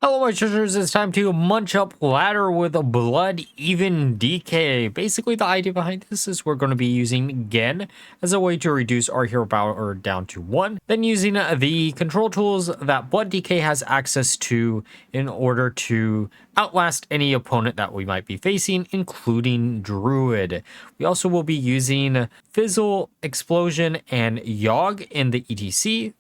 Hello, my treasures. It's time to munch up ladder with a blood even decay. Basically, the idea behind this is we're going to be using Genn as a way to reduce our hero power down to 1, then using the control tools that blood decay has access to in order to outlast any opponent that we might be facing, including Druid. We also will be using Fizzle, Explosion, and Yogg in the ETC.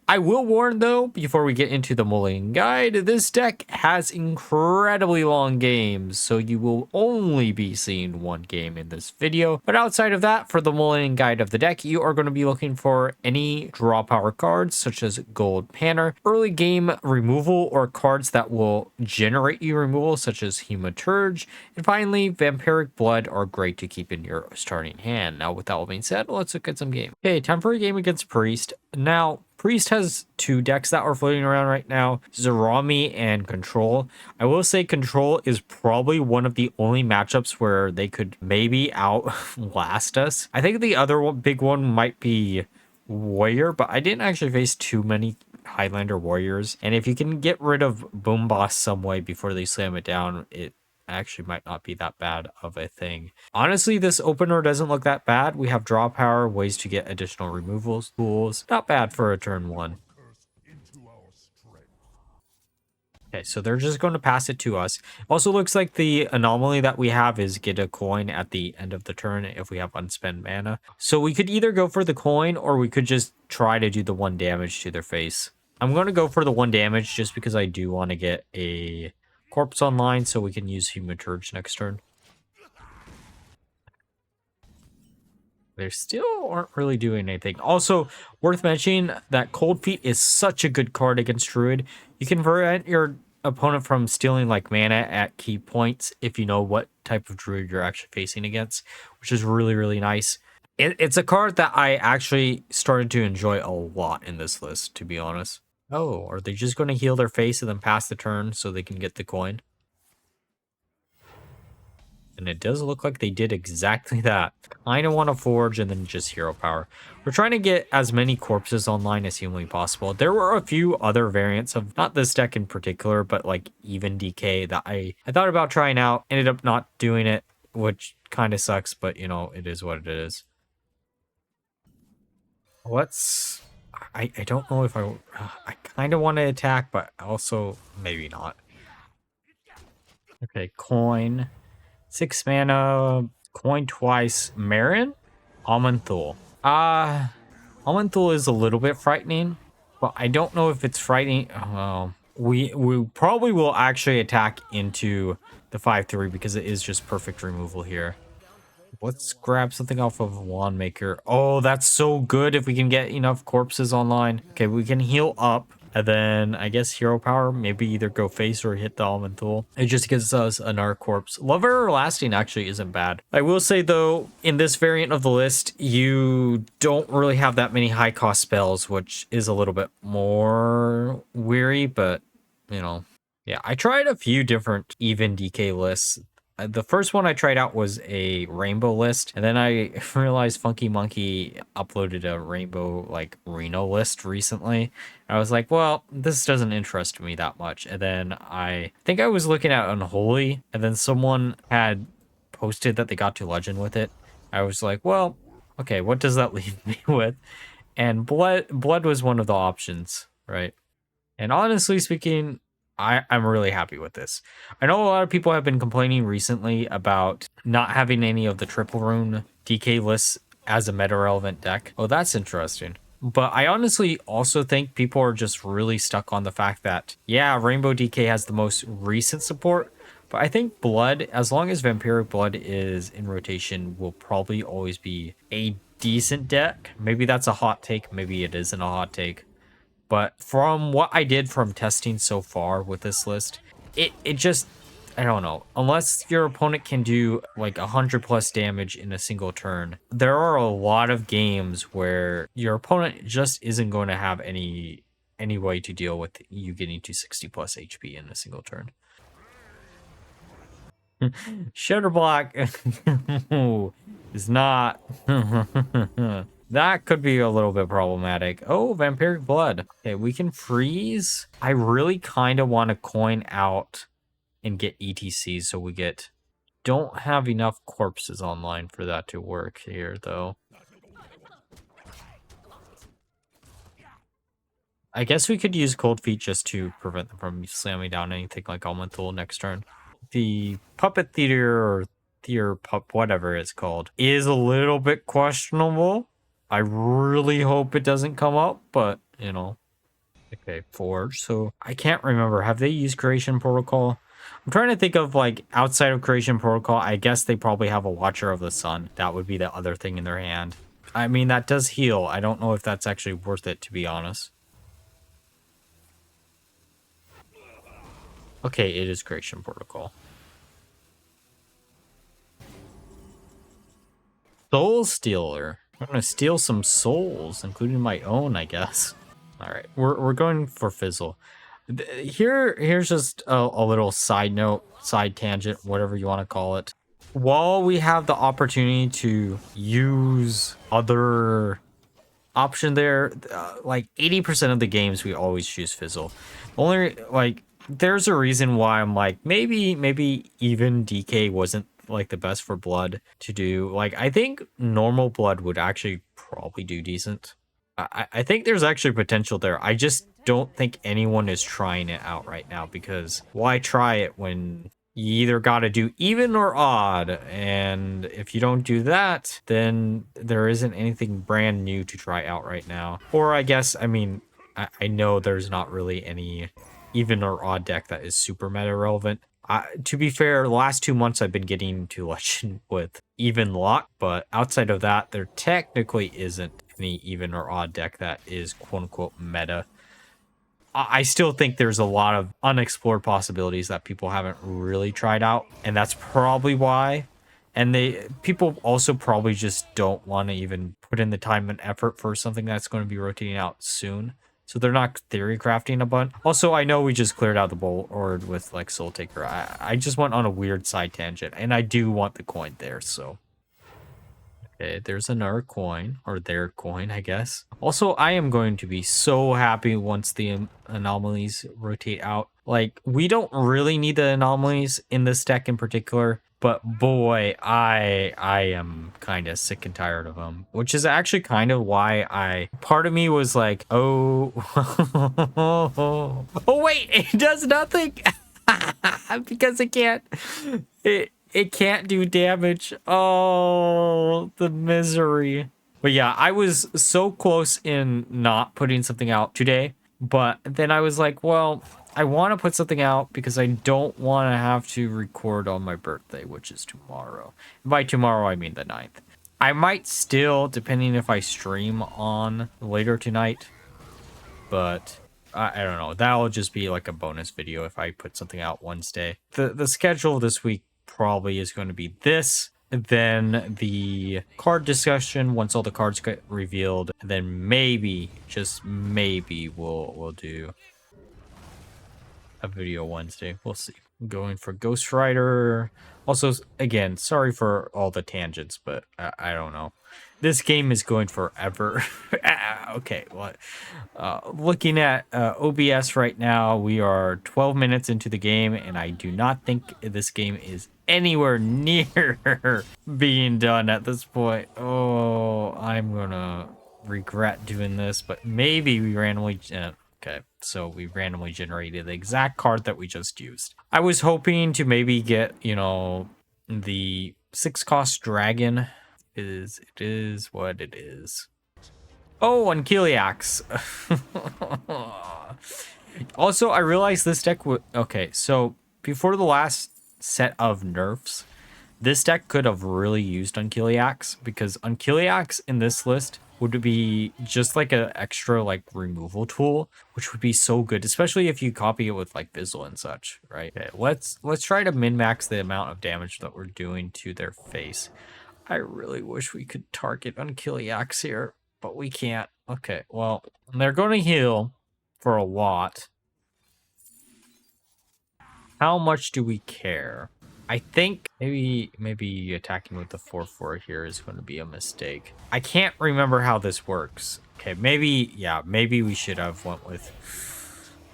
I will warn though, before we get into the Mulligan guide, this deck has incredibly long games, so you will only be seeing one game in this video. But outside of that, for the Mulligan guide of the deck, you are going to be looking for any draw power cards, such as Gold Panner, early game removal, or cards that will generate you removal, such as Hematurge, and finally, Vampiric Blood are great to keep in your starting hand. Now, with that all being said, let's look at some game. Okay, time for a game against Priest. Now, Priest has two decks that are floating around right now, Zarami and Control. I will say Control is probably one of the only matchups where they could maybe outlast us. I think the other big one might be Warrior, but I didn't actually face too many Highlander Warriors. And if you can get rid of Boom Boss some way before they slam it down, it actually might not be that bad of a thing. Honestly, this opener doesn't look that bad. We have draw power, ways to get additional removals, tools. Not bad for a turn 1. Okay, so they're just going to pass it to us. Also looks like the anomaly that we have is get a coin at the end of the turn if we have unspent mana. So we could either go for the coin or we could just try to do the 1 damage to their face. I'm going to go for the 1 damage just because I do want to get a corpse online so we can use Hematurge next turn. They still aren't really doing anything. Also, worth mentioning that Cold Feet is such a good card against Druid. You can prevent your opponent from stealing like mana at key points if you know what type of Druid you're actually facing against, which is really, really nice. It's a card that I actually started to enjoy a lot in this list, to be honest. Oh, are they just going to heal their face and then pass the turn so they can get the coin? And it does look like they did exactly that. Kind of want to forge and then just hero power. We're trying to get as many corpses online as humanly possible. There were a few other variants of, not this deck in particular, but like even DK that I thought about trying out. Ended up not doing it, which kind of sucks, but you know, it is what it is. What's... I don't know if I kind of want to attack, but also maybe not. Okay, coin. 6 mana, coin twice, Marin, Amanthul. Amanthul is a little bit frightening, but I don't know if it's frightening. We probably will actually attack into the 5/3 because it is just perfect removal here. Let's grab something off of Wand Maker. Oh, that's so good if we can get enough corpses online. Okay, we can heal up. And then I guess hero power, maybe either go face or hit the Almond Tool. It just gives us another corpse. Love Everlasting actually isn't bad. I will say though, in this variant of the list, you don't really have that many high cost spells, which is a little bit more weary, but you know. Yeah, I tried a few different even DK lists. The first one I tried out was a rainbow list, and then I realized Funky Monkey uploaded a rainbow like Reno list recently. I was like, well, this doesn't interest me that much. And then I think I was looking at Unholy, and then someone had posted that they got to Legend with it. I was like, well, okay, what does that leave me with? And Blood was one of the options, right? And honestly speaking, I'm really happy with this. I know a lot of people have been complaining recently about not having any of the triple rune DK lists as a meta relevant deck. Oh, that's interesting. But I honestly also think people are just really stuck on the fact that, yeah, Rainbow DK has the most recent support, but I think Blood, as long as Vampiric Blood is in rotation, will probably always be a decent deck. Maybe that's a hot take. Maybe it isn't a hot take. But from what I did from testing so far with this list, it just, I don't know. Unless your opponent can do like 100+ damage in a single turn, there are a lot of games where your opponent just isn't going to have any way to deal with you getting to 60+ HP in a single turn. Shutterblock is not That could be a little bit problematic. Oh, vampiric blood. Okay, we can freeze. I really kind of want to coin out and get ETCs so we get... Don't have enough corpses online for that to work here, though. I guess we could use Cold Feet just to prevent them from slamming down anything like Almanthul next turn. The Puppet Theater or Theater Pup, whatever it's called, is a little bit questionable. I really hope it doesn't come up, but, you know. Okay, Forge. So I can't remember. Have they used Creation Protocol? I'm trying to think of, like, outside of Creation Protocol, I guess they probably have a Watcher of the Sun. That would be the other thing in their hand. I mean, that does heal. I don't know if that's actually worth it, to be honest. Okay, it is Creation Protocol. Soul Stealer. I'm gonna steal some souls, including my own, I guess. All right, we're going for Fizzle. Here's just a little side note, side tangent, whatever you want to call it. While we have the opportunity to use other option there, like 80% of the games we always choose Fizzle. Only like there's a reason why I'm like maybe even DK wasn't like the best for blood to do. Like I think normal blood would actually probably do decent. I think there's actually potential there. I just don't think anyone is trying it out right now because why try it when you either got to do even or odd, and if you don't do that, then there isn't anything brand new to try out right now. Or I guess, I mean, I know there's not really any even or odd deck that is super meta relevant. To be fair, the last 2 months I've been getting to Legend with even lock, but outside of that, there technically isn't any even or odd deck that is quote unquote meta. I still think there's a lot of unexplored possibilities that people haven't really tried out, and that's probably why. And people also probably just don't want to even put in the time and effort for something that's going to be rotating out soon. So they're not theory crafting a bunch. Also, I know we just cleared out the board with like Soul Taker. I just went on a weird side tangent, and I do want the coin there, so. Okay, there's another coin, or their coin, I guess. Also, I am going to be so happy once the anomalies rotate out. Like, we don't really need the anomalies in this deck in particular, but boy, I am kind of sick and tired of them, which is actually kind of why part of me was like, oh, oh wait, it does nothing because it can't, it can't do damage. Oh, the misery. But yeah, I was so close in not putting something out today, but then I was like, well, I want to put something out because I don't want to have to record on my birthday, which is tomorrow. By tomorrow, I mean the 9th. I might still, depending if I stream on later tonight, but I don't know. That'll just be like a bonus video if I put something out Wednesday. The schedule this week probably is going to be this, then the card discussion once all the cards get revealed, and then maybe, just maybe, we'll do a video Wednesday. We'll see. I'm going for Ghost Rider. Also, again, sorry for all the tangents, but I don't know. This game is going forever. Okay, what? Looking at OBS right now, we are 12 minutes into the game, and I do not think this game is anywhere near being done at this point. Oh, I'm gonna regret doing this, but maybe we randomly... okay, so we randomly generated the exact card that we just used. I was hoping to maybe get, you know, the 6-cost dragon. It is what it is. Oh, and Kiliax. Also, I realized this deck would... Okay, so before the last set of nerfs, this deck could have really used Unkiliax, because Unkiliax in this list would be just like an extra like removal tool, which would be so good, especially if you copy it with like Fizzle and such, right? Okay, let's try to min-max the amount of damage that we're doing to their face. I really wish we could target Unkiliax here, but we can't. Okay, well, they're going to heal for a lot. How much do we care? I think maybe attacking with the 4/4 here is going to be a mistake. I can't remember how this works. Okay, maybe we should have went with...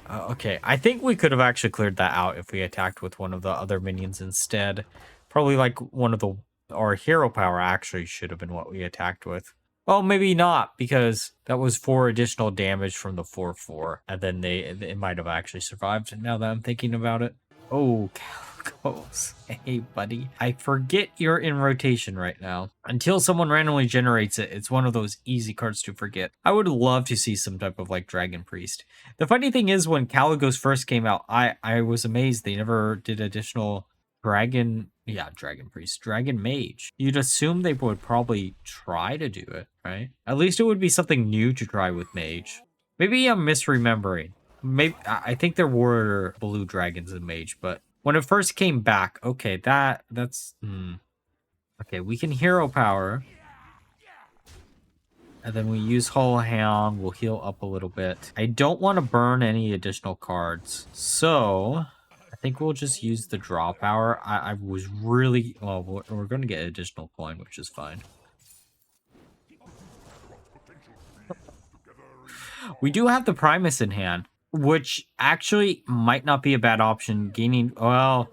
okay, I think we could have actually cleared that out if we attacked with one of the other minions instead. Probably like one of the... Our hero power actually should have been what we attacked with. Well, maybe not, because that was 4 additional damage from the 4/4, and then it might have actually survived, now that I'm thinking about it. Oh, Calicos. Hey, buddy. I forget you're in rotation right now. Until someone randomly generates it, it's one of those easy cards to forget. I would love to see some type of, like, Dragon Priest. The funny thing is, when Caligos first came out, I was amazed they never did additional Dragon Priest, Dragon Mage. You'd assume they would probably try to do it, right? At least it would be something new to try with Mage. Maybe I'm misremembering. Maybe I think there were blue dragons in Mage, but when it first came back, okay, that's okay, we can hero power. And then we use Hull Hound, we'll heal up a little bit. I don't want to burn any additional cards. So I think we'll just use the draw power. I was really... Well, we're going to get additional coin, which is fine. We do have the Primus in hand, which actually might not be a bad option. Gaining... Well,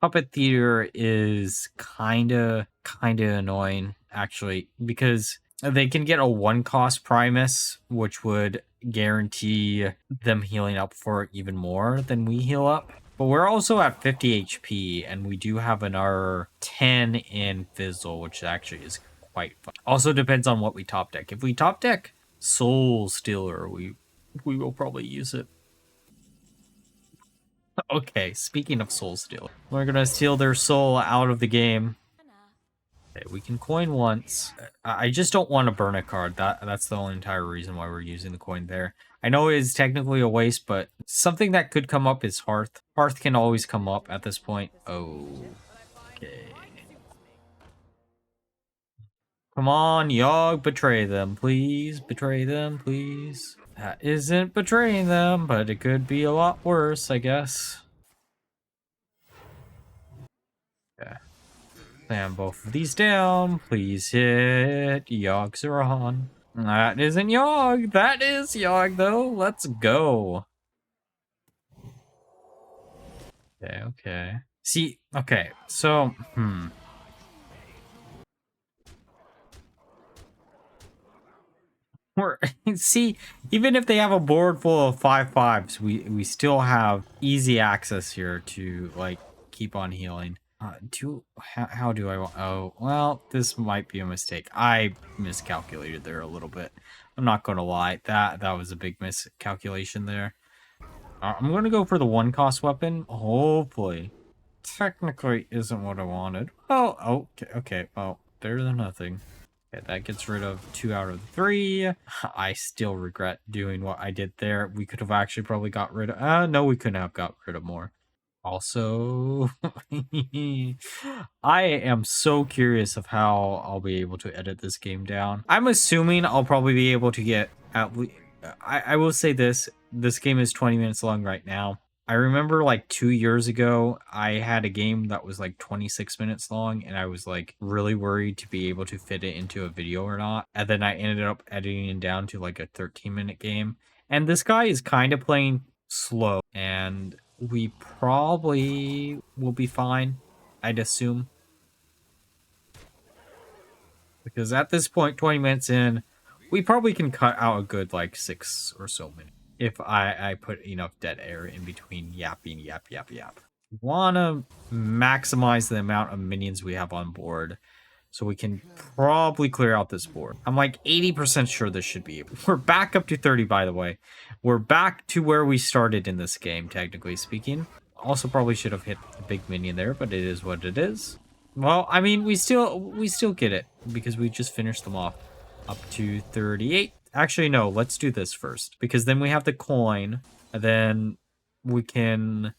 Puppet Theater is kind of annoying, actually, because they can get a 1-cost Primus, which would guarantee them healing up for even more than we heal up. But we're also at 50 HP, and we do have another 10 in Fizzle, which actually is quite fun. Also depends on what we top deck. If we top deck Soul Stealer, we will probably use it. Okay, speaking of Soul Stealer, we're gonna steal their soul out of the game. Okay, we can coin once. I just don't want to burn a card. That's the only entire reason why we're using the coin there. I know it is technically a waste, but something that could come up is Hearth. Hearth can always come up at this point. Oh, okay. Come on, Yogg, betray them, please. Betray them, please. That isn't betraying them, but it could be a lot worse, I guess. Okay. Slam both of these down. Please hit Yogg-Saron. That isn't Yogg. That is Yogg, though. Let's go. Okay. See, okay, so, see, even if they have a board full of 5/5s, we still have easy access here to, like, keep on healing. How do I want... Oh, well, this might be a mistake. I miscalculated there a little bit. I'm not gonna lie. That was a big miscalculation there. I'm gonna go for the 1-cost weapon. Hopefully. Technically isn't what I wanted. Oh, okay. Well, better than nothing. Okay, that gets rid of 2 out of 3. I still regret doing what I did there. We could have actually probably got rid of... no, we couldn't have got rid of more. Also, I am so curious of how I'll be able to edit this game down. I'm assuming I'll probably be able to get at least... I will say this game is 20 minutes long right now. I remember like 2 years ago, I had a game that was like 26 minutes long, and I was like really worried to be able to fit it into a video or not. And then I ended up editing it down to like a 13-minute game. And this guy is kind of playing slow, and we probably will be fine, I'd assume. Because at this point, 20 minutes in, we probably can cut out a good like 6 or so minutes. If I put enough dead air in between yapping, yap. Wanna maximize the amount of minions we have on board, so we can probably clear out this board. I'm like 80% sure this should be. We're back up to 30, by the way. We're back to where we started in this game, technically speaking. Also probably should have hit the big minion there, but it is what it is. Well, I mean, we still get it, because we just finished them off. Up to 38. Actually, no, let's do this first, because then we have the coin, and then we can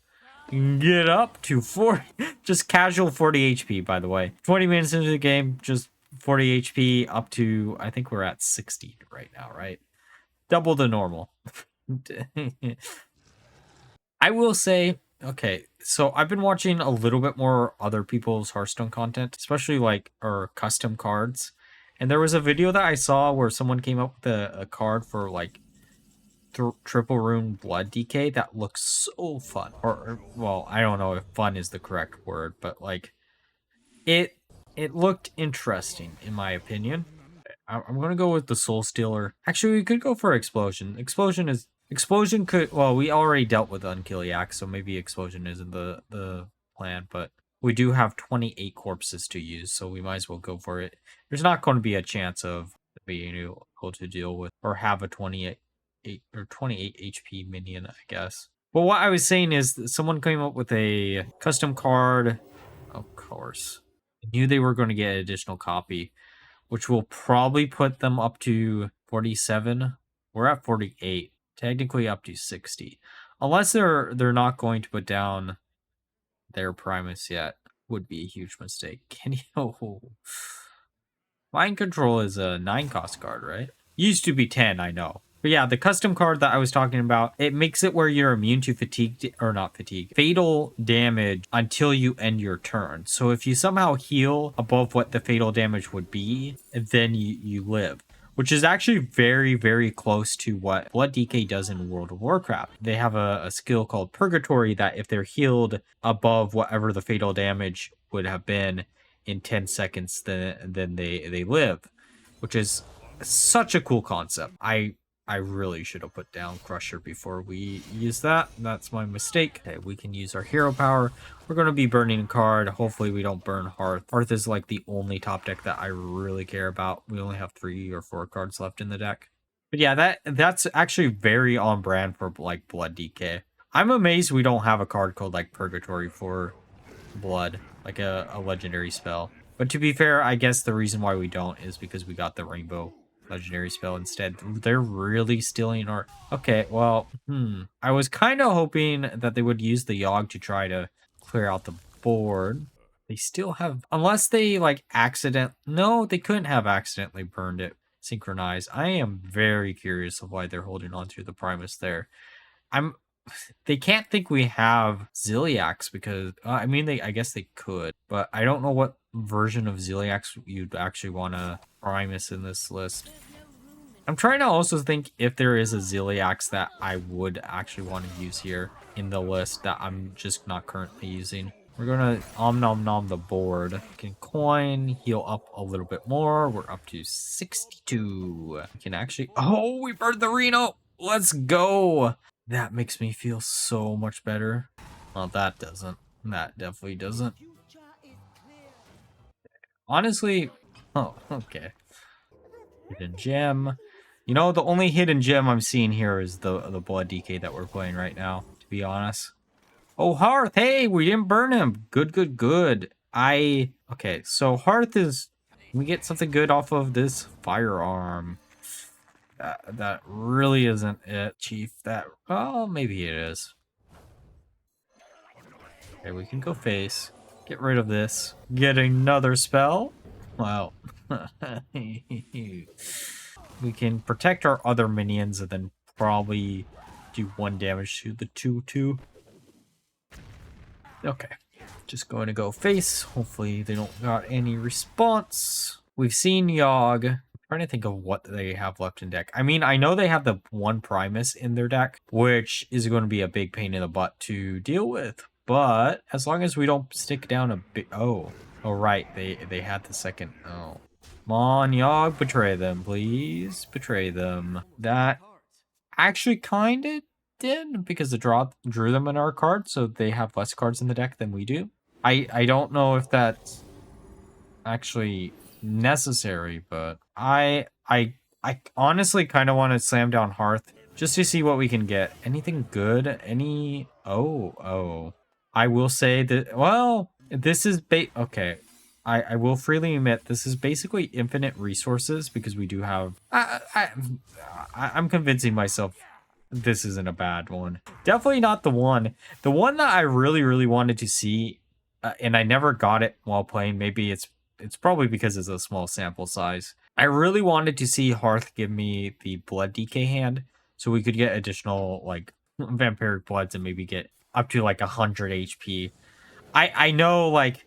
get up to 40, just casual 40 HP, by the way. 20 minutes into the game, just 40 HP up to, I think we're at 60 right now, right? Double the normal. I will say, Okay, so I've been watching a little bit more other people's Hearthstone content, especially like or custom cards. And there was a video that I saw where someone came up with a card for like triple rune blood DK that looks so fun. Well, I don't know if fun is the correct word, but like it it looked interesting in my opinion. I'm gonna go with the Soul Stealer. Actually, we could go for Explosion. Explosion could. Well, we already dealt with Unkilliac, so maybe Explosion isn't the plan. But we do have 28 corpses to use, so we might as well go for it. There's not going to be a chance of being able to deal with or have a 28 HP minion, I guess. But what I was saying is that someone came up with a custom card. Of course, I knew they were going to get an additional copy, which will probably put them up to 47. We're at 48, technically up to 60. Unless they're not going to put down their Primus yet, would be a huge mistake. Can you? Oh. Mind Control is a 9 cost card, right? Used to be 10, I know. But yeah, the custom card that I was talking about, it makes it where you're immune to fatigue, or not fatigue, fatal damage until you end your turn. So if you somehow heal above what the fatal damage would be, then you live. Which is actually very, very close to what Blood DK does in World of Warcraft. They have a skill called Purgatory that if they're healed above whatever the fatal damage would have been in 10 seconds, then they live. Which is such a cool concept. I really should have put down Crusher before we use that. That's my mistake. Okay, we can use our hero power. We're going to be burning a card. Hopefully we don't burn Hearth. Hearth is like the only top deck that I really care about. We only have 3 or 4 cards left in the deck. But yeah, that's actually very on brand for like Blood DK. I'm amazed we don't have a card called like Purgatory for Blood, like a legendary spell. But to be fair, I guess the reason why we don't is because we got the Rainbow legendary spell instead. They're really stealing our... Okay, well, I was kind of hoping that they would use the Yogg to try to clear out the board. They still have... Unless they, like, accident... No, they couldn't have accidentally burned it synchronized. I am very curious of why they're holding on to the Primus there. They can't think we have Ziliax because... I mean, I guess they could, but I don't know what version of Ziliax you'd actually want to Primus in this list. I'm trying to also think if there is a Ziliax that I would actually want to use here in the list that I'm just not currently using. We're going to nom nom the board. We can coin, heal up a little bit more. We're up to 62. We can actually... Oh, we burned the Reno! Let's go! That makes me feel so much better. Well, that doesn't. That definitely doesn't. Honestly... Oh, okay. Hidden gem. You know, the only hidden gem I'm seeing here is the Blood DK that we're playing right now, to be honest. Oh, Hearth! Hey, we didn't burn him! Good, good, good. Okay, so Hearth is... Can we get something good off of this firearm? That really isn't it, Chief. Well, maybe it is. Okay, we can go face. Get rid of this. Get another spell. Wow. We can protect our other minions and then probably do 1 damage to the 2/2. Okay. Just going to go face. Hopefully they don't got any response. We've seen Yogg. I'm trying to think of what they have left in deck. I mean, I know they have the 1 Primus in their deck, which is going to be a big pain in the butt to deal with. But as long as we don't stick down a big... Oh, right. They had the second... Oh. Come on, Yogg, betray them, please. Betray them. That actually kind of did, because it drew them in our card, so they have less cards in the deck than we do. I don't know if that's actually necessary, but I honestly kind of want to slam down Hearth just to see what we can get. Anything good? Oh. I will say that, well, this is okay. I will freely admit this is basically infinite resources because we do have... I'm convincing myself this isn't a bad one. Definitely not the one. The one that I really, really wanted to see, and I never got it while playing. Maybe it's probably because it's a small sample size. I really wanted to see Hearth give me the Blood DK hand so we could get additional, like, vampiric bloods and maybe get up to like 100 HP. I know, like,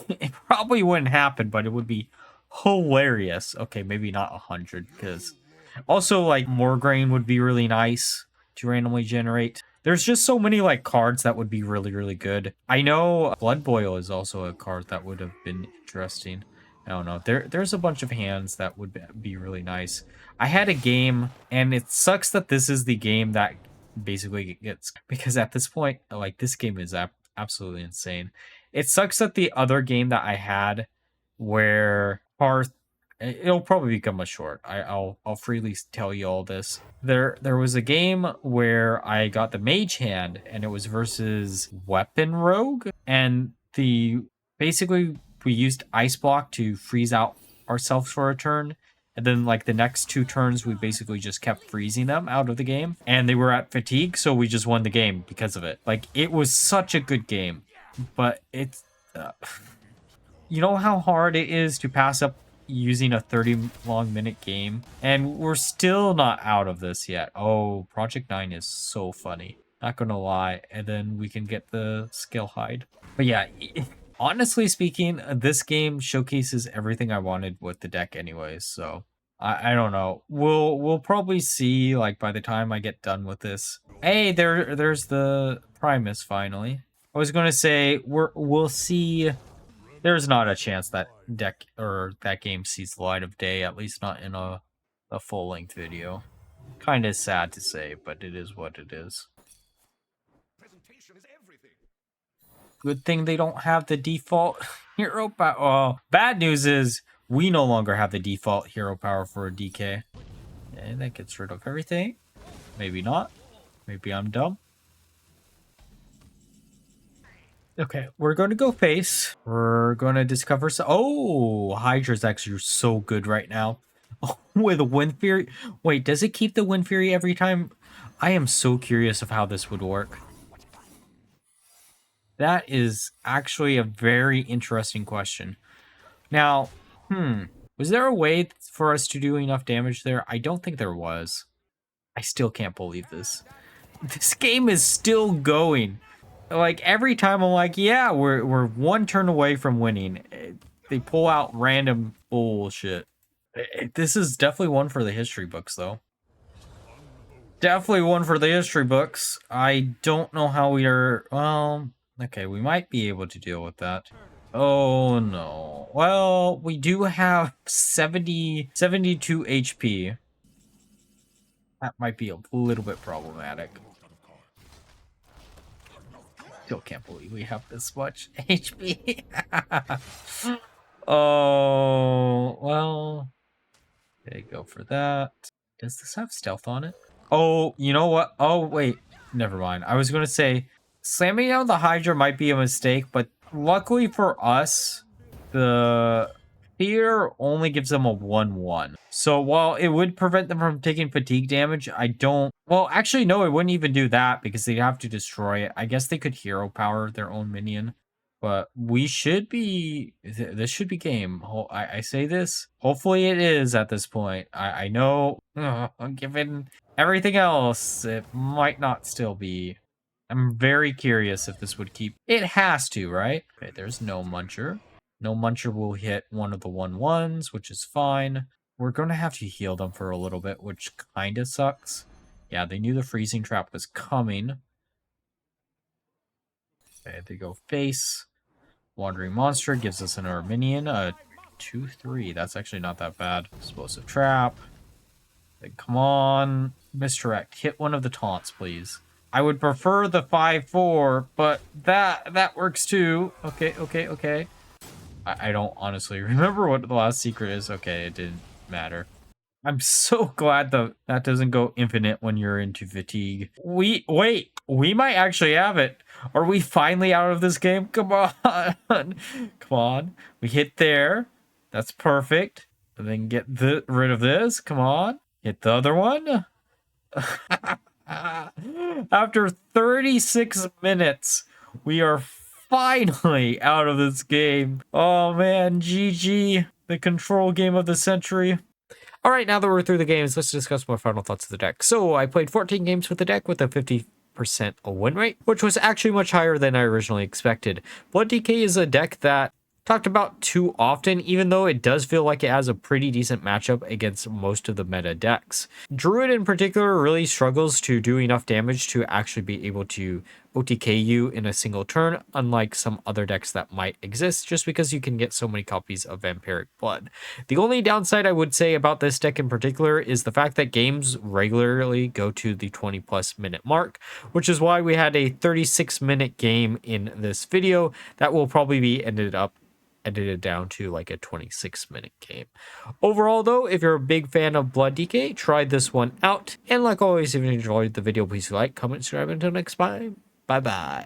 it probably wouldn't happen, but it would be hilarious. Okay, maybe not 100, because also, like, more grain would be really nice to randomly generate. There's just so many, like, cards that would be really, really good. I know Blood Boil is also a card that would have been interesting. I don't know. There's a bunch of hands that would be really nice. I had a game, and it sucks that this is the game that basically gets, because at this point, like, this game is absolutely insane. It sucks that the other game that I had, where it'll probably become a short. I'll freely tell you all this. There was a game where I got the mage hand, and it was versus weapon rogue, and basically we used ice block to freeze out ourselves for a turn. And then, like, the next 2 turns, we basically just kept freezing them out of the game. And they were at fatigue, so we just won the game because of it. Like, it was such a good game. But it's... you know how hard it is to pass up using a 30-long-minute game? And we're still not out of this yet. Oh, Project 9 is so funny. Not gonna lie. And then we can get the skill hide. But yeah... honestly speaking, this game showcases everything I wanted with the deck anyways, so I don't know. We'll probably see, like, by the time I get done with this. Hey, there's the Primus finally. I was gonna say we'll see. There's not a chance that deck or that game sees the light of day, at least not in a full-length video. Kind of sad to say, but it is what it is. Good thing they don't have the default hero power. Oh, bad news is we no longer have the default hero power for a DK. And that gets rid of everything. Maybe not. Maybe I'm dumb. Okay, we're going to go face. We're going to discover... oh, Hydra's actually so good right now. Oh, with Wind Fury. Wait, does it keep the Wind Fury every time? I am so curious of how this would work. That is actually a very interesting question. Now, was there a way for us to do enough damage there? I don't think there was. I still can't believe this. This game is still going. Like, every time I'm like, yeah, we're 1 turn away from winning. They pull out random bullshit. This is definitely one for the history books, though. Definitely one for the history books. I don't know how we are... well... okay, we might be able to deal with that. Oh, no. Well, we do have 72 HP. That might be a little bit problematic. Still can't believe we have this much HP. Oh, well. Okay, go for that. Does this have stealth on it? Oh, you know what? Oh, wait. Never mind. I was going to say... slamming down the Hydra might be a mistake, but luckily for us, the fear only gives them a 1/1. So while it would prevent them from taking fatigue damage, I don't... well, actually, no, it wouldn't even do that because they'd have to destroy it. I guess they could hero power their own minion, but we should be... this should be game. I say this. Hopefully it is at this point. I know, given everything else, it might not still be... I'm very curious if this would keep... it has to, right? Okay, there's no Muncher. No Muncher will hit one of the 1/1s, which is fine. We're going to have to heal them for a little bit, which kind of sucks. Yeah, they knew the freezing trap was coming. Okay, they go face. Wandering Monster gives us an minion, a 2/3. That's actually not that bad. Explosive Trap. Then come on. Misdirect. Hit one of the taunts, please. I would prefer the 5/4, but that works too. Okay. I don't honestly remember what the last secret is. Okay, it didn't matter. I'm so glad that doesn't go infinite when you're into fatigue. We might actually have it. Are we finally out of this game? Come on. Come on. We hit there. That's perfect. And then get rid of this. Come on. Hit the other one. After 36 minutes, we are finally out of this game. Oh man, GG. The control game of the century. All right, now that we're through the games, let's discuss my final thoughts of the deck. So I played 14 games with the deck with a win rate, which was actually much higher than I originally expected. Blood DK is a deck that talked about too often, even though it does feel like it has a pretty decent matchup against most of the meta decks. Druid in particular really struggles to do enough damage to actually be able to OTK you in a single turn, unlike some other decks that might exist, just because you can get so many copies of Vampiric Blood. The only downside I would say about this deck in particular is the fact that games regularly go to the 20+ minute mark, which is why we had a 36-minute game in this video that will probably be edited down to like a 26-minute game. Overall though, if you're a big fan of Blood DK, try this one out. And like always, if you enjoyed the video, please like, comment, subscribe. Until next time, bye bye.